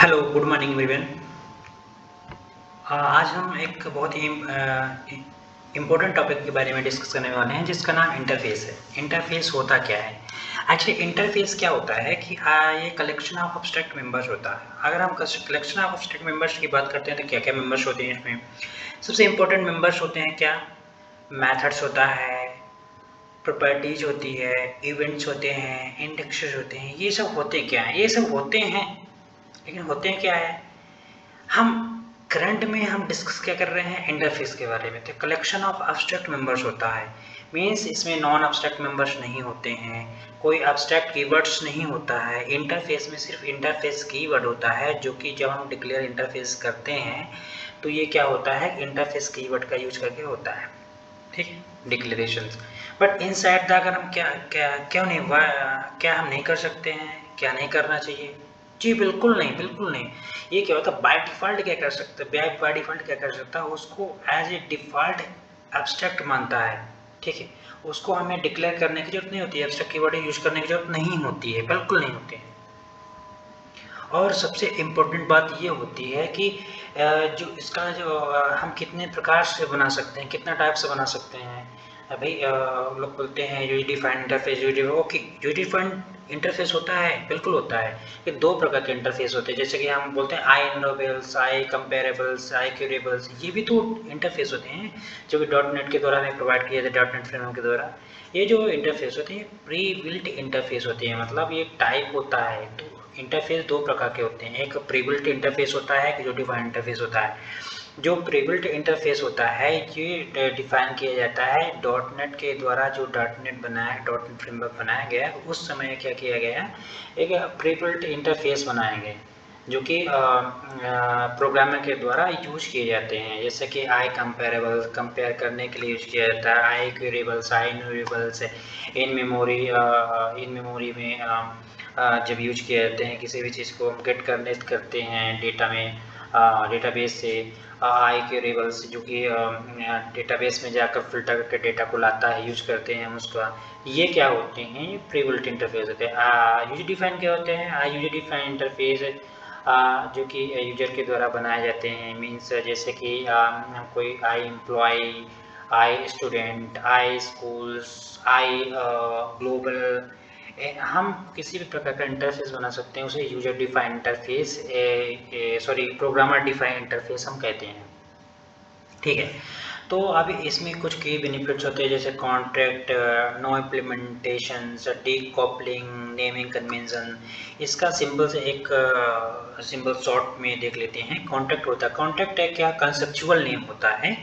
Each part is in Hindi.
Hello, good morning everyone. आज हम एक बहुत ही इम्पोर्टेंट टॉपिक के बारे में डिस्कस करने वाले हैं जिसका नाम इंटरफेस है। इंटरफेस होता क्या है? एक्चुअली इंटरफेस क्या होता है कि ये कलेक्शन ऑफ एब्स्ट्रैक्ट मेंबर्स होता है। अगर हम कलेक्शन ऑफ एब्स्ट्रैक्ट मेंबर्स की बात करते हैं तो क्या क्या मेंबर्स होते हैं इसमें? सबसे इम्पोर्टेंट मेंबर्स होते हैं क्या? मैथड्स होता है, प्रॉपर्टीज होती है, इवेंट्स होते हैं, इंडेक्सेस होते हैं। ये सब होते क्या हैं? ये सब होते हैं, लेकिन होते क्या है? हम करंट में हम डिस्कस क्या कर रहे हैं? इंटरफेस के बारे में। तो कलेक्शन ऑफ एब्स्ट्रैक्ट मेंबर्स होता है, मीन्स इसमें नॉन एब्स्ट्रैक्ट मेंबर्स नहीं होते हैं, कोई एब्स्ट्रैक्ट कीवर्ड्स नहीं होता है। इंटरफेस में सिर्फ इंटरफेस कीवर्ड होता है, जो कि जब हम डिक्लेयर इंटरफेस करते हैं तो ये क्या होता है? इंटरफेस कीवर्ड का यूज करके होता है, ठीक है, डिक्लेरेशंस। बट इनसाइड द अगर हम क्या क्या क्यों नहीं क्या हम नहीं कर सकते हैं? क्या नहीं करना चाहिए? जी बिल्कुल नहीं, बिल्कुल नहीं। ये क्या होता है? बाय डिफ़ॉल्ट क्या कर सकते हैं? बाय डिफ़ॉल्ट क्या कर सकता है? उसको एज ए डिफ़ॉल्ट एब्स्ट्रैक्ट मानता है, ठीक है। उसको हमें डिक्लेयर करने की जरूरत नहीं होती है, एब्स्ट्रैक्ट कीवर्ड यूज करने की जरूरत नहीं होती है, बिल्कुल नहीं होती है। और सबसे इम्पोर्टेंट बात ये होती है कि जो इसका जो हम कितने प्रकार से बना सकते हैं, कितना टाइप से बना सकते हैं। अभी लोग बोलते हैं user defined interface, okay, user defined interface होता है, बिल्कुल होता है। ये दो प्रकार के इंटरफेस होते हैं, जैसे कि हम बोलते हैं आई इनोवेबल्स, आई कंपेरेबल्स, आई क्यूरेबल्स। ये भी तो इंटरफेस होते हैं जो कि डॉट नेट के द्वारा हमें प्रोवाइड किए जाते हैं, डॉट नेट फ्रेमवर्क के द्वारा। ये जो इंटरफेस होते हैं प्री बिल्ट इंटरफेस होते हैं, मतलब ये टाइप होता है। तो इंटरफेस दो प्रकार के होते हैं, एक प्रीबिल्ट इंटरफेस होता है, एक जो डिफाइंड इंटरफेस होता है। जो प्रीबिल्ट इंटरफेस होता है ये डिफाइन किया जाता है डॉट नेट के द्वारा। जो डॉट नेट बनाया, डॉट नेट फ्रेमवर्क बनाया गया, उस समय क्या किया गया? एक प्रीबिल्ट इंटरफेस बनाए गए जो कि प्रोग्रामर के द्वारा यूज किए जाते हैं। जैसे कि आई कंपेरेबल, कंपेयर करने के लिए यूज किया जाता है। आई क्यूरेबल्स, आई इन्यूरेबल्स, इन मेमोरी में जब यूज किए जाते हैं, किसी भी चीज़ को हम गेट करते हैं डेटा में, डेटाबेस से। आई क्यूरेबल्स जो कि डेटाबेस में जाकर फिल्टर करके डेटा को लाता है, यूज करते हैं हम उसका। ये क्या होते हैं? ये प्रीबिल्ट इंटरफेस होते हैं। यूजर डिफाइन क्या होते हैं? यूजर डिफाइन इंटरफेस जो कि यूजर के द्वारा बनाए जाते हैं। मीन्स जैसे कि कोई I employ, I student, I schools, I global, हम किसी भी प्रकार का इंटरफेस बना सकते हैं, उसे user defined interface, sorry, programmer defined interface हम कहते हैं, ठीक है। तो अभी इसमें कुछ की बेनिफिट्स होते हैं, जैसे contract, no implementation, decoupling, naming convention. इसका सिंपल से एक सिंपल शॉर्ट में देख लेते हैं। कॉन्ट्रैक्ट होता है, कॉन्ट्रैक्ट है क्या? कंसेप्चुअल नेम होता है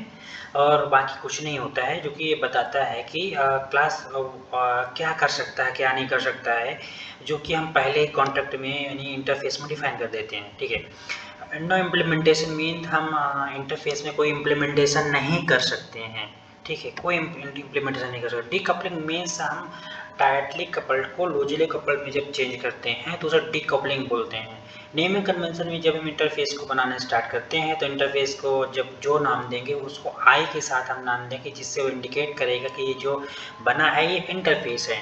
और बाकी कुछ नहीं होता है, जो कि ये बताता है कि क्लास क्या कर सकता है, क्या नहीं कर सकता है, जो कि हम पहले कॉन्ट्रैक्ट में यानी इंटरफेस में डिफाइन कर देते हैं, ठीक है। नो इम्प्लीमेंटेशन मीन हम इंटरफेस में कोई इम्प्लीमेंटेशन नहीं कर सकते हैं, ठीक है, कोई इम्प्लीमेंटेशन नहीं कर सकते। डीकपलिंग मीन्स हम टाइटली कपल्ड को लूजली कपल्ड में जब चेंज करते हैं तो उसे डीकपलिंग बोलते हैं। नेमिंग कन्वेंशन में जब हम इंटरफेस को बनाना स्टार्ट करते हैं तो इंटरफेस को जब जो नाम देंगे उसको आई के साथ हम नाम देंगे, जिससे वो इंडिकेट करेगा कि ये जो बना है ये इंटरफेस है,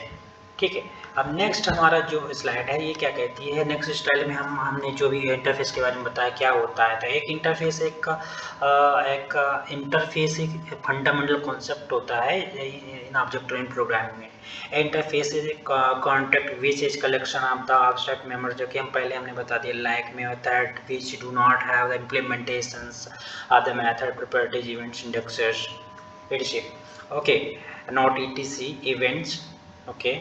ठीक है। अब नेक्स्ट हमारा जो स्लाइड है ये क्या कहती है? नेक्स्ट स्लाइड में हमने जो भी इंटरफेस के बारे में बताया क्या होता है। तो एक इंटरफेस एक इंटरफेस एक फंडामेंटल कॉन्सेप्ट होता है इन ऑब्जेक्ट ओरिएंटेड प्रोग्रामिंग में। Interface is contact which is collection of the abstract members, जो कि हमने बता दिया, like method which do not have the implementations of the method, properties, events, indexes, etc. Okay, not etc events, okay,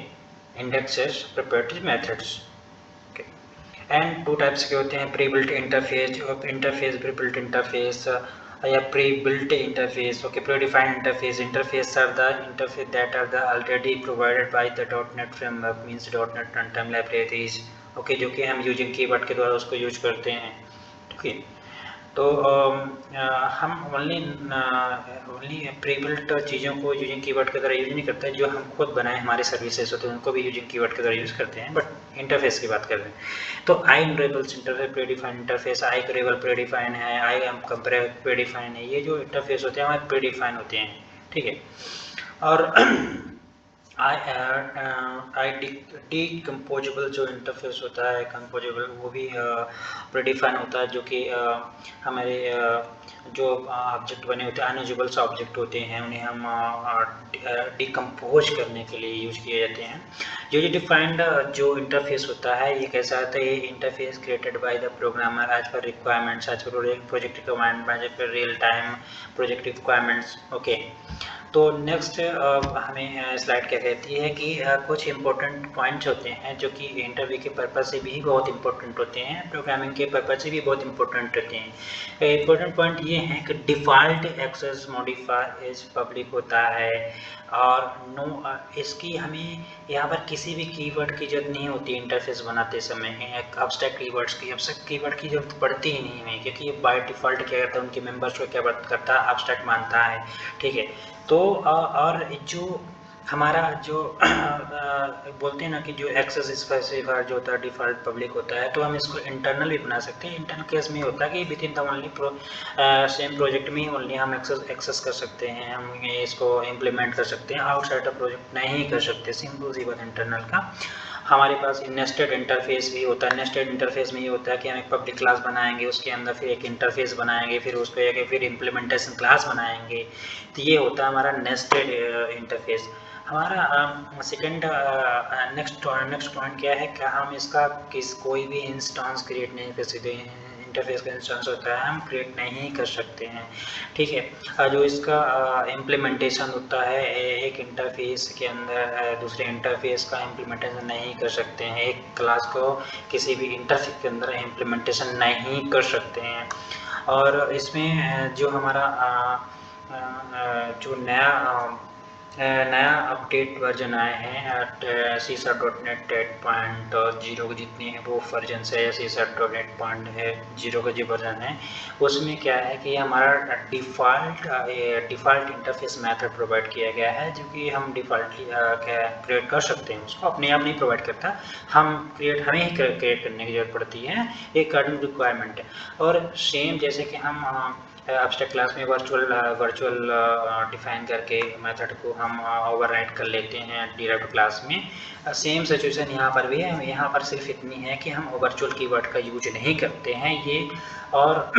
indexes, properties, methods, okay. And two types के होते हैं, pre-built interface, interface, pre-built interface, या pre-built interface, okay, predefined interface. Interface are the interface that are the already provided by the .NET framework, means .NET runtime libraries, okay, जो कि हम यूजिंग कीवर्ड के द्वारा उसको यूज करते हैं, ठीक है। तो हम ओनली प्रीबिल्ट चीज़ों को यूजिंग कीवर्ड के द्वारा यूज नहीं करते हैं, जो हम खुद बनाए हमारे सर्विसेज होते हैं उनको भी यूजिंग कीवर्ड के द्वारा यूज़ करते हैं। बट इंटरफेस की बात कर रहे हैं तो आई इनरेबल्स इंटरफेस प्रीडिफाइंड इंटरफेस, आई करेबल प्रीडिफाइन है, आई एम कंपेयर प्रीडिफाइन है। ये जो इंटरफेस होते हैं हमारे प्रीडिफाइन होते हैं, ठीक है। और आई डिकम्पोजेबल जो इंटरफेस होता है, कंपोजेबल वो भी प्रीडिफाइन होता है, जो कि हमारे जो ऑब्जेक्ट बने होते हैं, अनयूजेबल से ऑब्जेक्ट होते हैं, उन्हें हम डिकम्पोज करने के लिए यूज किए जाते हैं। यूजर डिफाइंड जो इंटरफेस होता है ये कैसा होता है, ये interface created by the programmer as per requirements, as per project requirement, as per real time project requirements. Okay, तो नेक्स्ट हमें स्लाइड क्या कहती है कि कुछ इंपॉर्टेंट पॉइंट्स होते हैं जो कि इंटरव्यू के पर्पज से भी बहुत इंपॉर्टेंट होते हैं, प्रोग्रामिंग के पर्पज से भी बहुत इंपॉर्टेंट होते हैं। इंपॉर्टेंट पॉइंट ये है कि default access modifier is public होता है, और नो इसकी हमें यहाँ पर किसी भी कीवर्ड की जरूरत नहीं होती इंटरफेस बनाते समय। अब्स्ट्रैक्ट कीवर्ड्स की, अब्स्ट्रैक्ट कीवर्ड की जरूरत पड़ती ही नहीं है, क्योंकि ये बाय डिफ़ॉल्ट क्या करता है, उनके मेंबर्स को क्या करता है, अब्स्ट्रैक्ट मानता है। ठीक है, तो और जो हमारा जो बोलते हैं ना कि जो एक्सेस स्पेसिफायर जो होता है डिफ़ॉल्ट पब्लिक होता है, तो हम इसको इंटरनल भी बना सकते हैं। इंटरनल केस में होता है कि with in the only same project में ही ओनली हम एक्सेस कर सकते हैं, हम इसको इम्प्लीमेंट कर सकते हैं, आउटसाइड ऑफ प्रोजेक्ट नहीं कर सकते। सिंपल सी बात इंटरनल का। हमारे पास नेस्टेड इंटरफेस भी होता है। नेस्टेड इंटरफेस में ये होता है कि हम एक पब्लिक क्लास बनाएंगे, उसके अंदर फिर एक इंटरफेस बनाएंगे, फिर उस पर फिर इम्प्लीमेंटेशन क्लास बनाएंगे। तो ये होता है हमारा नेस्टेड इंटरफेस। हमारा सेकंड नेक्स्ट पॉइंट क्या है कि हम इसका कोई भी इंस्टेंस क्रिएट नहीं कर सकते। इंटरफेस का इंस्टेंस होता है, हम क्रिएट नहीं कर सकते हैं। ठीक है, जो इसका इम्प्लीमेंटेशन होता है, एक इंटरफेस के अंदर दूसरे इंटरफेस का इम्प्लीमेंटेशन नहीं कर सकते हैं। एक क्लास को किसी भी इंटरफेस के अंदर इम्प्लीमेंटेशन नहीं कर सकते हैं। और इसमें जो हमारा जो नया अपडेट वर्जन आए हैं सी शार्प डॉट नेट 8.0 के जितने हैं वो वर्जन है, सी शार्प डॉट नेट 8.0 का जो वर्जन है उसमें क्या है कि हमारा डिफ़ॉल्ट इंटरफेस मेथड प्रोवाइड किया गया है, जो कि हम डिफ़ॉल्टली क्रिएट कर सकते हैं। उसको अपने आप नहीं प्रोवाइड करता, हमें ही क्रिएट करने की जरूरत पड़ती है, एक अकॉर्डिंग रिक्वायरमेंट है। और सेम जैसे कि हम एब्स्ट्रैक्ट क्लास में वर्चुअल डिफाइन करके मेथड को हम ओवरराइड कर लेते हैं डिराइव्ड क्लास में। सेम सिचुएशन यहाँ पर भी है। यहाँ पर सिर्फ इतनी है कि हम वर्चुअल कीवर्ड का यूज नहीं करते हैं ये, और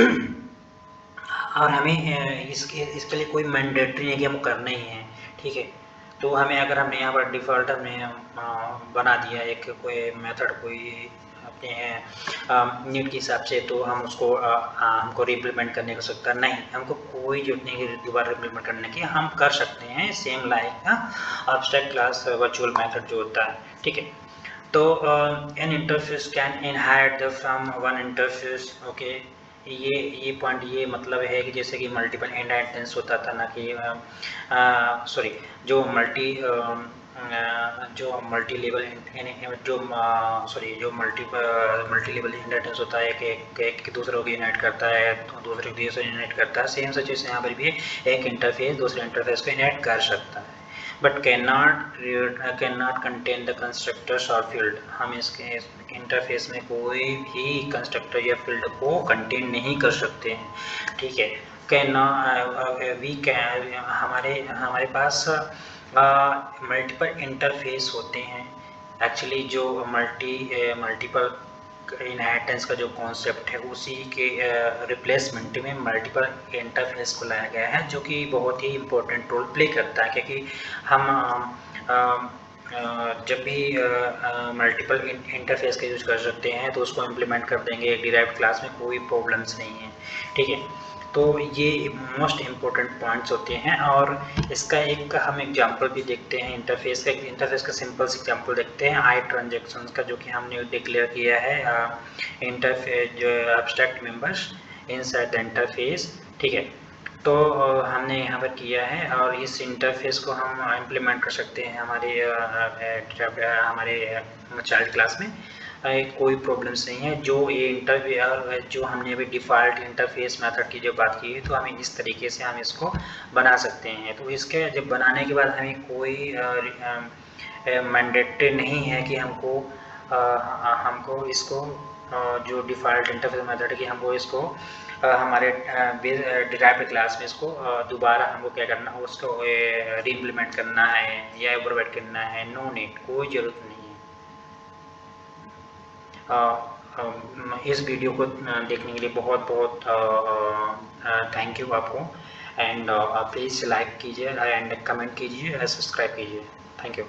और हमें इसके लिए कोई मैंडेटरी नहीं कि हम करना ही है। ठीक है, तो हमें अगर हमने यहाँ पर डिफ़ॉल्ट हमने बना दिया एक कोई मेथड कोई अपने नीड के हिसाब से, तो हम उसको हमको रिप्लीमेंट करने को सकता नहीं, हमको कोई जरूरत नहीं है दोबारा रिप्लीमेंट करने की, हम कर सकते हैं same like abstract class virtual method जो होता है। ठीक है, तो N interface can inherit the from one interface. Okay, ये पॉइंट ये मतलब है कि जैसे कि मल्टीपल इनहेरिटेंस होता था ना कि सॉरी जो मल्टी लेवल जो सॉरी जो मल्टी लेवल इनहेरिटेंस होता है कि एक दूसरे को इनहेरिट करता है तो दूसरे को दूसरे इनहेरिट करता है। सेम सिचुएशन यहाँ पर भी एक इंटरफेस दूसरे इंटरफेस को इनहेरिट कर सकता है, but can not contain the constructors और फील्ड। हम इसके इंटरफेस में कोई भी कंस्ट्रक्टर या फील्ड को कंटेन नहीं कर सकते हैं। ठीक है, कैन वी कैन हमारे पास मल्टीपल इंटरफेस होते हैं। एक्चुअली जो मल्टीपल इनहेरिटेंस का जो कॉन्सेप्ट है उसी के रिप्लेसमेंट में मल्टीपल इंटरफेस को लाया गया है, जो कि बहुत ही इम्पोर्टेंट रोल प्ले करता है, क्योंकि हम जब भी मल्टीपल इंटरफेस का यूज कर सकते हैं तो उसको इम्प्लीमेंट कर देंगे एक डिराइव्ड क्लास में, कोई प्रॉब्लम्स नहीं है। ठीक है, तो ये मोस्ट इम्पोर्टेंट पॉइंट्स होते हैं। और इसका एक हम एग्जांपल भी देखते हैं इंटरफेस का सिंपल से एग्जांपल देखते हैं आई ट्रांजेक्शंस का, जो कि हमने डिक्लेयर किया है इंटरफेस जो abstract members inside the interface. ठीक है, तो हमने यहाँ पर किया है, और इस इंटरफेस को हम इम्प्लीमेंट कर सकते हैं हमारे चाइल्ड क्लास में। कोई प्रॉब्लम्स नहीं है। जो ये जो हमने अभी डिफ़ॉल्ट इंटरफेस मेथड की जो बात की है, तो हमें इस तरीके से हम इसको बना सकते हैं। तो इसके जब बनाने के बाद हमें कोई मैंडेटरी नहीं है कि हमको इसको जो डिफ़ॉल्ट इंटरफेस मेथड है कि हमको इसको हमारे डिराइव्ड क्लास में इसको दोबारा हमको क्या करना है, उसको रीइम्प्लीमेंट करना है या ओवरराइड करना है। नो नीड, कोई ज़रूरत नहीं है। इस वीडियो को देखने के लिए बहुत बहुत थैंक यू आपको। एंड प्लीज़ लाइक कीजिए एंड कमेंट कीजिए, सब्सक्राइब कीजिए। Thank you.